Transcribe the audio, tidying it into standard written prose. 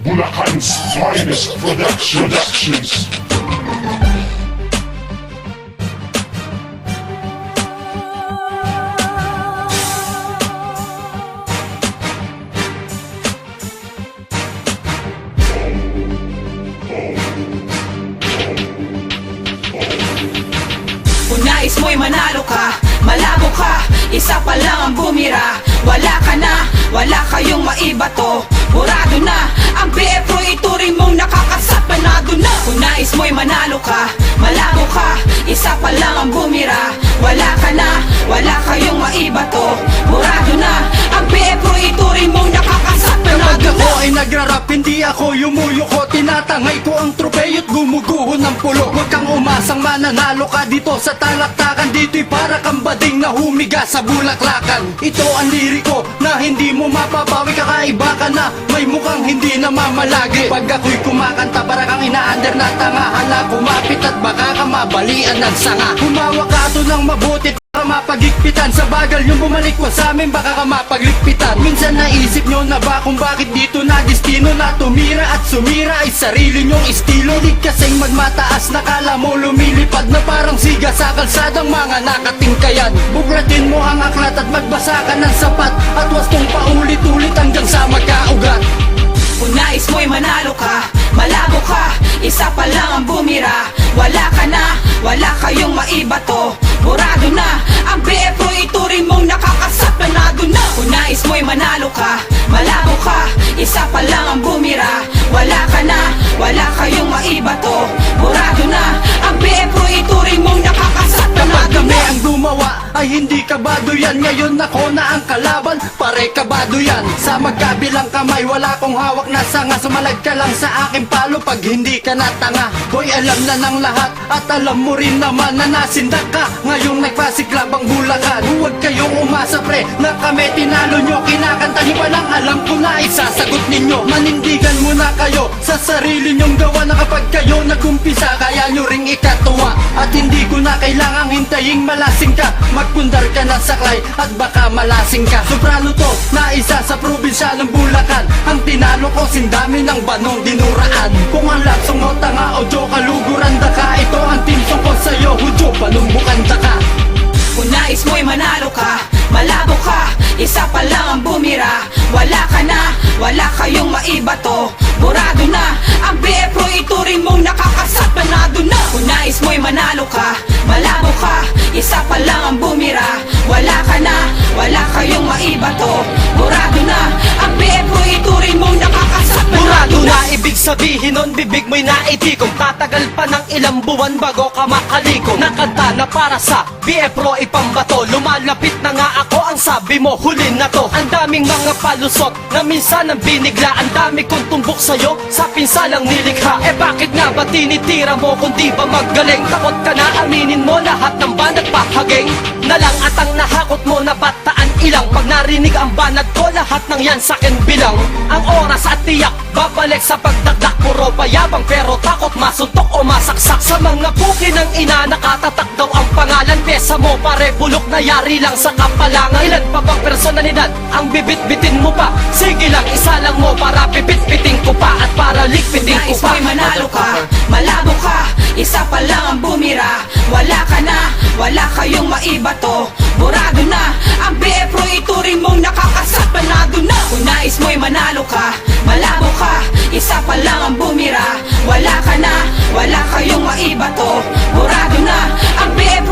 Bulacan's finest productions. Kung nais mo'y manalo ka, malabo ka, isa pa lang ang bumira. Wala ka na, wala kayong maibato. Burado na, ang BF Pro ituring mong nakakasat, panado na. Kung nais mo'y manalo ka, malabo ka, isa pa lang ang bumira. Wala ka na, wala kayong maibato. Burado na, ang BF Pro ituring mong nakakasat, Kapag panado ako na. ay nagrarap, hindi ako yumuyuko. Tinatangay ko ang tropeyo't gumuguho ng pulo. Huwag kang umasang mananalo ka dito sa talaktakan. Dito'y para kang bading na humiga sa bulaklakan. Ito ang liriko na hindi mo mapapawi. Kakaiba ka na, may mukhang hindi na mamalagi. Pag ako'y kumakanta, para kang ina-under na tanga. Hala, kumapit at baka ka mabalian ng sanga. Humawak ka ito ng mabuti para mapagigpitan. Sa bagal yung bumalik mo sa amin, baka ka mapagligpitan. Minsan naisip nyo na ba kung bakit dito na destino na tumira at sumira ay sarili nyong estilo. Di kasing magmataas, nakala mo lumilipad na parang siga sa kalsadang mga nakatingkayan. Buklatin mo ang aklat at magbasa ka ng sapat, at wastong paulit-ulit hanggang sa magkaugat. Kung nais mo'y manalo ka, malabo ka, isa pa lang ang bumira. Wala ka na, wala kayong maibato. Burado na, ang BF Pro ituring mong nakakasat, panado na. Kung nais mo'y manalo ka, malabo ka, isa pa lang ang bumira. Wala ka na, wala kayong maibato. Burado na, ang BF Pro ituring mong nakakasat, Kapag panado kami na. ang gumawa ay hindi kabado yan. Ngayon ako na ang kalaban, pare kabado yan. Sa magkabilang kamay wala kong hawak na sanga. Sumalag ka lang sa aking palo pag hindi ka natanga. Boy, alam na ng lahat at alam mo rin naman na nasindak ka. Ngayong nagpasiklab ang Bulacan. Huwag kayong umasa pre na kami tinalo nyo. Kinakanta nyo pa lang, alam ko na isasagot ninyo. Manindigan muna kayo sa sarili nyong gawa, na kapag kayo nagkumpisa kaya nyo ring ikatuwa. At hindi ko na kailangang hintayin malasing ka. Magpundar ka na saklay at baka malasing ka. Soprano to na isa sa probinsya ng Bulacan. Ang tinalo ko sindami ng banong dinuraan. Kung ang lapsong mo tanga o joke kaluguran da ka, ito ang timsong ko sa'yo, hudyo palumbukan da ka. Kung nais mo'y manalo ka, malabo ka, isa pa lang ang bumira. Wala ka na, wala kayong maibato. Burado na, ang BF Pro ituring mong nakakasat, panado na. Kung nais mo'y manalo ka, malabo ka, isa pa lang ang bumira. Wala ka na, wala kayong maibato. Burado na, ang BF Pro ituring mong nakakasat, panado Burado na. na ibig sabihin nun, bibig mo'y naitikong tatagal pa ng ilang buwan bago ka makaliko. Nakanta na para sa BF Pro ipambato. Lumalapit na nga ako, ang sabi mo huli na to. Ang daming mga palusot na minsan ang binigla. Ang dami kong tumbok sa'yo sa pinsalang nilikha. Eh bakit nga ba tinitira mo kung di ba magaling? Takot ka na aminin mo lahat ng banat pahaging na lang at ang nahakot mo na bataan ilang. Pag narinig ang banat ko, lahat ng yan sa'kin bilang. Ang oras at tiyak, babalik sa pagdagdak. Puro payabang pero takot masuntok o masaksak. Sa mga buki ng ina, nakatatak daw ang pangalan. Pesa mo pare, bulok na yari lang sa kapalangan. Ilan pa bang personalidad ang bibit-bitin mo pa? Sige lang, isa lang mo para pipit-piting ko pa. At para likpitin ko Nais pa. mo'y manalo ka, malabo ka, isa pa lang ang bumira. Wala ka na, wala kayong maibato. Burado na, ang BF Pro ituring mong nakakasat, panado na. Kung nais mo'y manalo ka, malabo ka, isa pa lang ang bumira. Wala ka na, wala kayong maibato. Burado na, ang BF